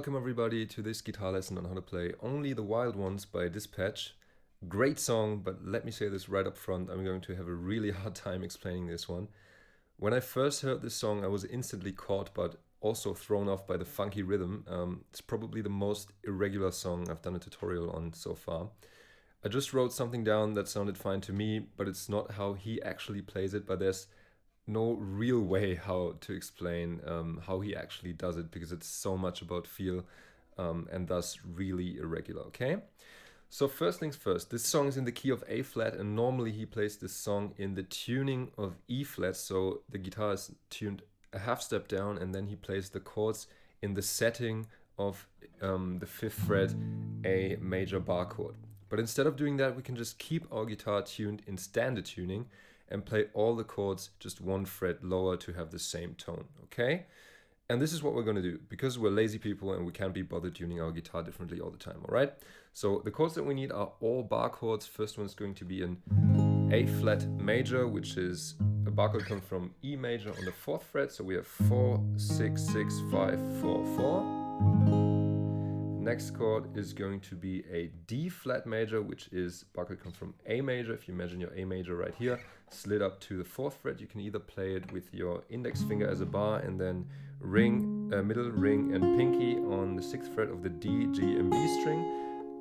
Welcome everybody to this guitar lesson on how to play Only the Wild Ones by Dispatch. Great song, but let me say this right up front, I'm going to have a really hard time explaining this one. When I first heard this song, I was instantly caught, but also thrown off by the funky rhythm. It's probably the most irregular song I've done a tutorial on so far. I just wrote something down that sounded fine to me, but it's not how he actually plays it, but there's no real way how to explain how he actually does it, because it's so much about feel and thus really irregular, okay? So first things first, this song is in the key of A flat, and normally he plays this song in the tuning of E flat, so the guitar is tuned a half step down and then he plays the chords in the setting of the 5th fret A major bar chord. But instead of doing that, we can just keep our guitar tuned in standard tuning and play all the chords just 1 fret lower to have the same tone, okay? And this is what we're going to do, because we're lazy people and we can't be bothered tuning our guitar differently all the time, all right? So the chords that we need are all bar chords. First one is going to be an A flat major, which is a bar chord comes from E major on the 4th fret. So we have 4, 6, 6, 5, 4, 4. Next chord is going to be a D flat major, which is bar chord comes from A major. If you imagine your A major right here, slid up to the 4th fret, you can either play it with your index finger as a bar and then middle ring and pinky on the 6th fret of the D, G and B string,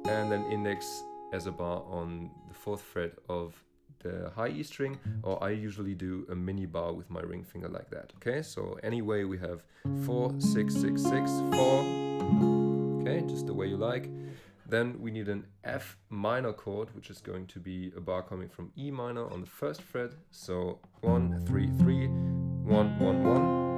and then index as a bar on the 4th fret of the high E string, or I usually do a mini bar with my ring finger like that, okay? So anyway, we have 4, 6, 6, 6, 4, okay, just the way you like. Then we need an F minor chord, which is going to be a bar coming from E minor on the 1st fret. So 1, 3, 3, 1, 1, 1.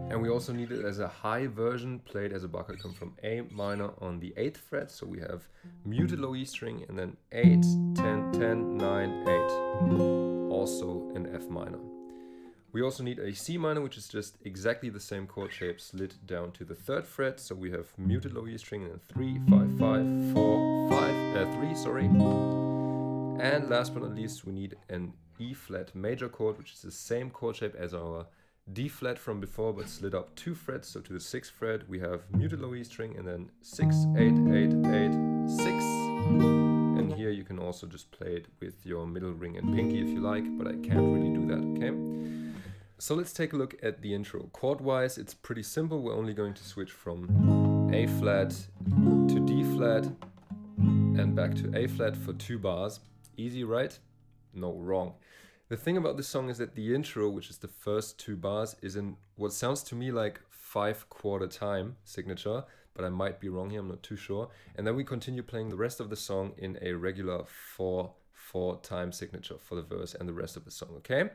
And we also need it as a high version, played as a bar chord come from A minor on the 8th fret. So we have muted low E string and then 8, 10, 10, 9, 8. Also an F minor. We also need a C minor, which is just exactly the same chord shape slid down to the 3rd fret. So we have muted low E string and 3, 5, 5, 4, 5, 3, sorry. And last but not least, we need an E flat major chord, which is the same chord shape as our D flat from before, but slid up 2 frets. So to the 6th fret, we have muted low E string and then 6, 8, 8, 8, 6. And here you can also just play it with your middle ring and pinky if you like, but I can't really do that, okay? So let's take a look at the intro. Chord-wise, it's pretty simple. We're only going to switch from A flat to D flat and back to A flat for 2 bars. Easy, right? No, wrong. The thing about this song is that the intro, which is the first 2 bars, is in what sounds to me like 5/4 time signature, but I might be wrong here, I'm not too sure. And then we continue playing the rest of the song in a regular 4/4 time signature for the verse and the rest of the song, okay?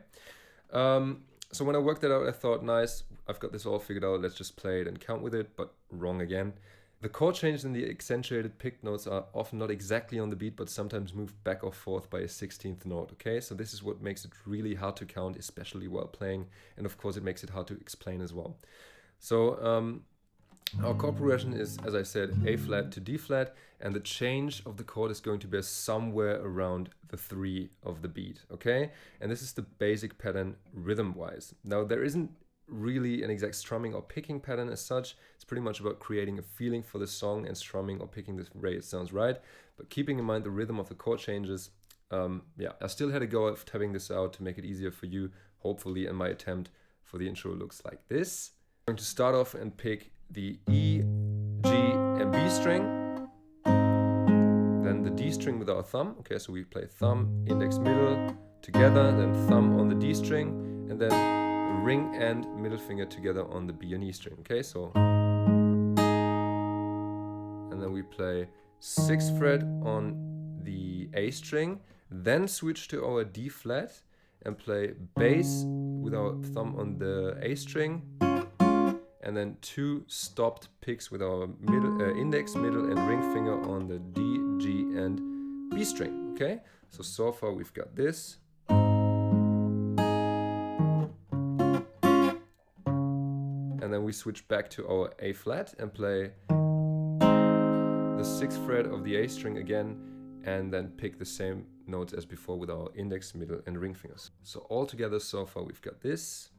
So when I worked that out, I thought, nice, I've got this all figured out, let's just play it and count with it, but wrong again. The chord changes in the accentuated picked notes are often not exactly on the beat, but sometimes moved back or forth by a 16th note, okay? So this is what makes it really hard to count, especially while playing, and of course it makes it hard to explain as well. So our chord progression is, as I said, A flat to D flat, and the change of the chord is going to be somewhere around the 3 of the beat, okay? And this is the basic pattern rhythm-wise. Now, there isn't really an exact strumming or picking pattern as such. It's pretty much about creating a feeling for the song and strumming or picking the way it sounds right, but keeping in mind the rhythm of the chord changes. Yeah, I still had a go at tabbing this out to make it easier for you, hopefully, and my attempt for the intro looks like this. I'm going to start off and pick the E, G, and B string, then the D string with our thumb. Okay, so we play thumb, index, middle together, then thumb on the D string, and then ring and middle finger together on the B and E string. Okay, so, and then we play 6th fret on the A string, then switch to our D flat and play bass with our thumb on the A string, and then 2 stopped picks with our index, middle, and ring finger on the D, G, and B string, okay? So far we've got this. And then we switch back to our A flat and play the 6th fret of the A string again, and then pick the same notes as before with our index, middle, and ring fingers. So all together so far we've got this.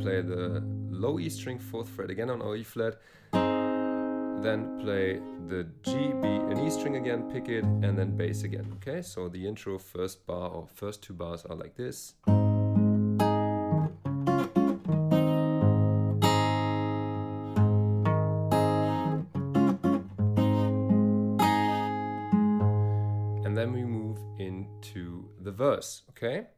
play the low E string, 4th fret again on our E flat, then play the G, B, and E string again, pick it, and then bass again. Okay, so the intro first bar or first 2 bars are like this. And then we move into the verse, okay?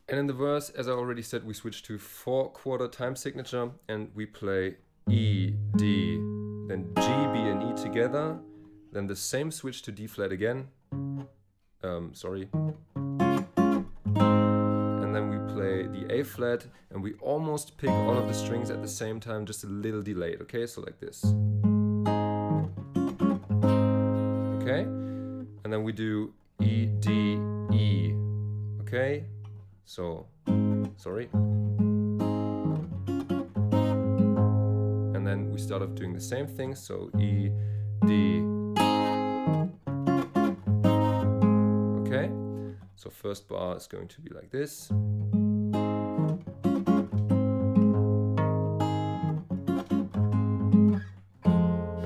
And in the verse, as I already said, we switch to 4/4 time signature and we play E, D, then G, B, and E together, then the same switch to D flat again, and then we play the A flat and we almost pick all of the strings at the same time, just a little delayed, okay? So like this. Okay? And then we do E, D, E, okay? So, and then we start off doing the same thing, so E, D, okay? So first bar is going to be like this. And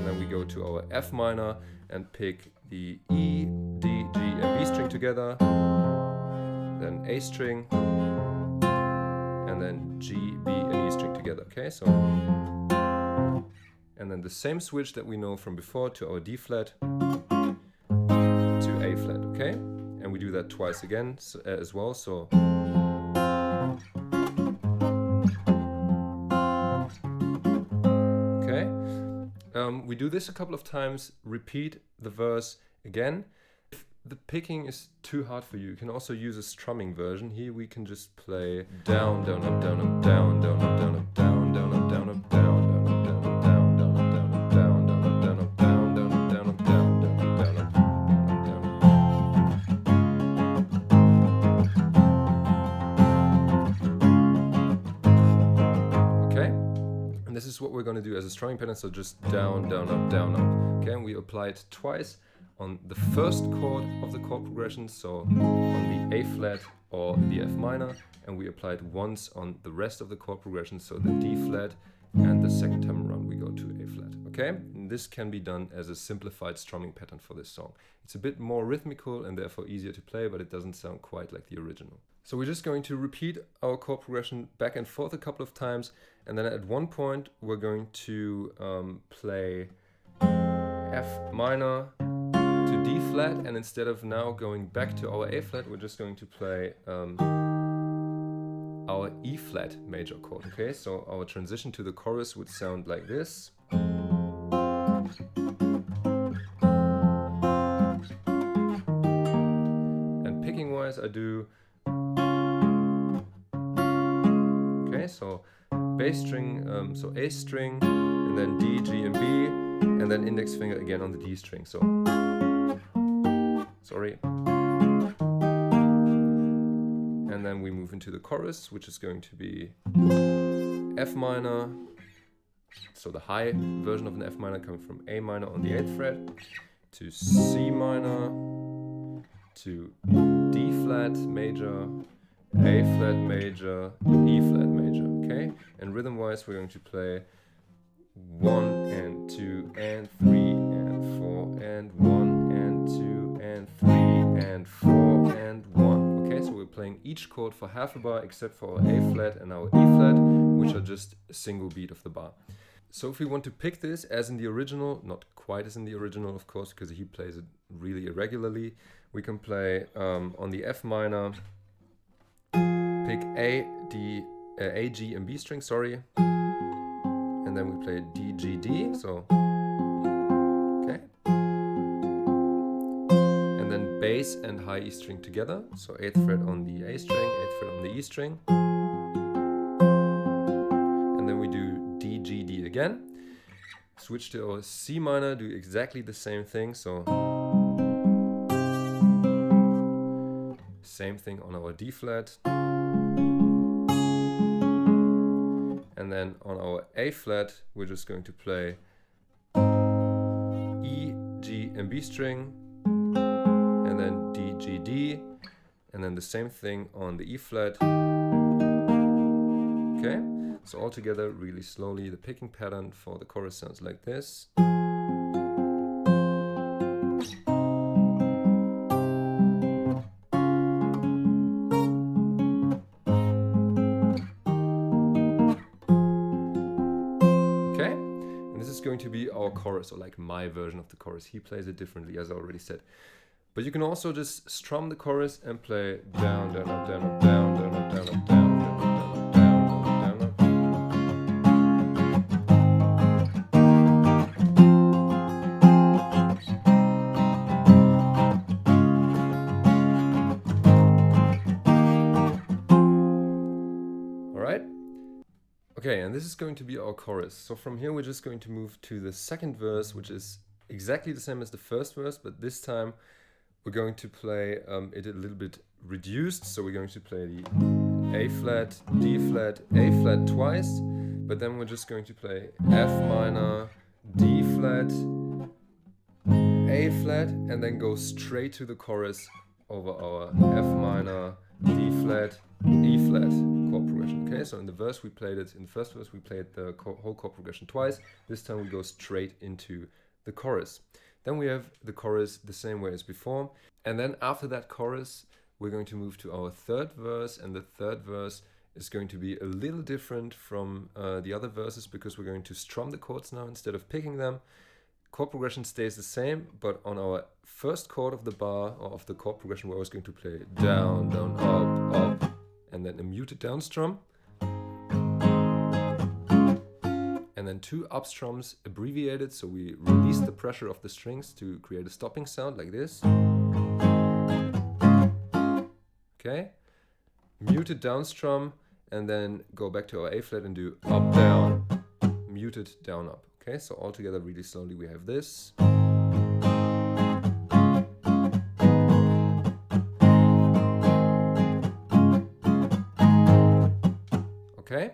then we go to our F minor and pick the E, D, G, and B string together, then A string, and then G, B, and E string together, okay? So, and then the same switch that we know from before to our D flat to A flat, okay? And we do that twice again as well, so. Okay, we do this a couple of times, repeat the verse again. If the picking is too hard for you, you can also use a strumming version. Here we can just play down, down, up, down, up, down, down, up, down, up, down, down, up, down, up, down, down, up, down, up, down, down, up, down, up, down, down, up, down, up, down, down, up, down, up, down, down, up, down, up, down. Okay, and this is what we're going to do as a strumming pattern. So just down, down, up, down, up. Okay, and we apply it twice on the first chord of the chord progression, so on the A flat or the F minor, and we apply it once on the rest of the chord progression, so the D flat, and the second time around we go to A flat. Okay, and this can be done as a simplified strumming pattern for this song. It's a bit more rhythmical and therefore easier to play, but it doesn't sound quite like the original. So we're just going to repeat our chord progression back and forth a couple of times, and then at one point we're going to play F minor to D flat, and instead of now going back to our A flat, we're just going to play our E flat major chord. Okay, so our transition to the chorus would sound like this. And picking wise, I do. Okay, so bass string, so A string, and then D, G, and B, and then index finger again on the D string. So. And then we move into the chorus, which is going to be F minor, so the high version of an F minor coming from A minor on the 8th fret, to C minor, to D flat major, A flat major, E flat major, okay? And rhythm wise, we're going to play 1 and 2 and 3 and 4 and 1 and 2 and 3 and 4 and 1. Okay, so we're playing each chord for half a bar except for our A flat and our E flat, which are just a single beat of the bar. So if we want to pick this as in the original, not quite as in the original of course, because he plays it really irregularly, we can play on the F minor, pick A, D, A, G, and B string, sorry, and then we play D, G, D, so, okay. And then bass and high E string together, so 8th fret on the A string, 8th fret on the E string. And then we do D, G, D again. Switch to our C minor, do exactly the same thing, so same thing on our D flat. And then on our A flat, we're just going to play E, G, and B string, and then D, G, D, and then the same thing on the E flat. Okay, So all together, really slowly, the picking pattern for the chorus sounds like this. Okay, and this is going to be our chorus, or like my version of the chorus. He plays it differently, as I already said. But you can also just strum the chorus and play down, down, up, down, up, down, down, up, down, up, down, down, up, down, up, down, down, up. All right. Okay, and this is going to be our chorus. So from here, we're just going to move to the second verse, which is exactly the same as the first verse, but this time we're going to play it a little bit reduced. So we're going to play the A flat, D flat, A flat twice, but then we're just going to play F minor, D flat, A flat, and then go straight to the chorus over our F minor, D flat, E flat chord progression. Okay, so in the first verse we played the whole chord progression twice. This time we go straight into the chorus. Then we have the chorus the same way as before. And then after that chorus, we're going to move to our third verse. And the third verse is going to be a little different from the other verses because we're going to strum the chords now instead of picking them. Chord progression stays the same, but on our first chord of the bar or of the chord progression, we're always going to play down, down, up, up, and then a muted down strum. And then two up strums abbreviated, so we release the pressure of the strings to create a stopping sound like this. Okay, muted down strum, and then go back to our A flat and do up, down, muted, down, up. Okay, so all together really slowly we have this. Okay.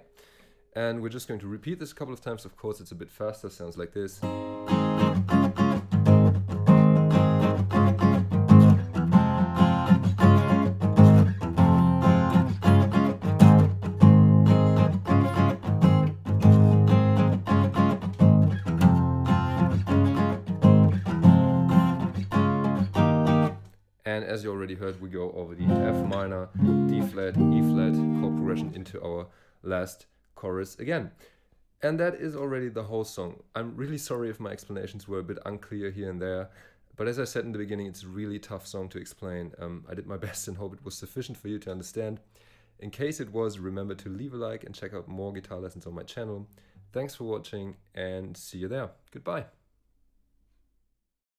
And we're just going to repeat this a couple of times. Of course, it's a bit faster, sounds like this. And as you already heard, we go over the F minor, D flat, E flat chord progression into our last chorus again. And that is already the whole song. I'm really sorry if my explanations were a bit unclear here and there, but as I said in the beginning, it's a really tough song to explain. I did my best and hope it was sufficient for you to understand. In case it was, remember to leave a like and check out more guitar lessons on my channel. Thanks for watching and see you there. Goodbye.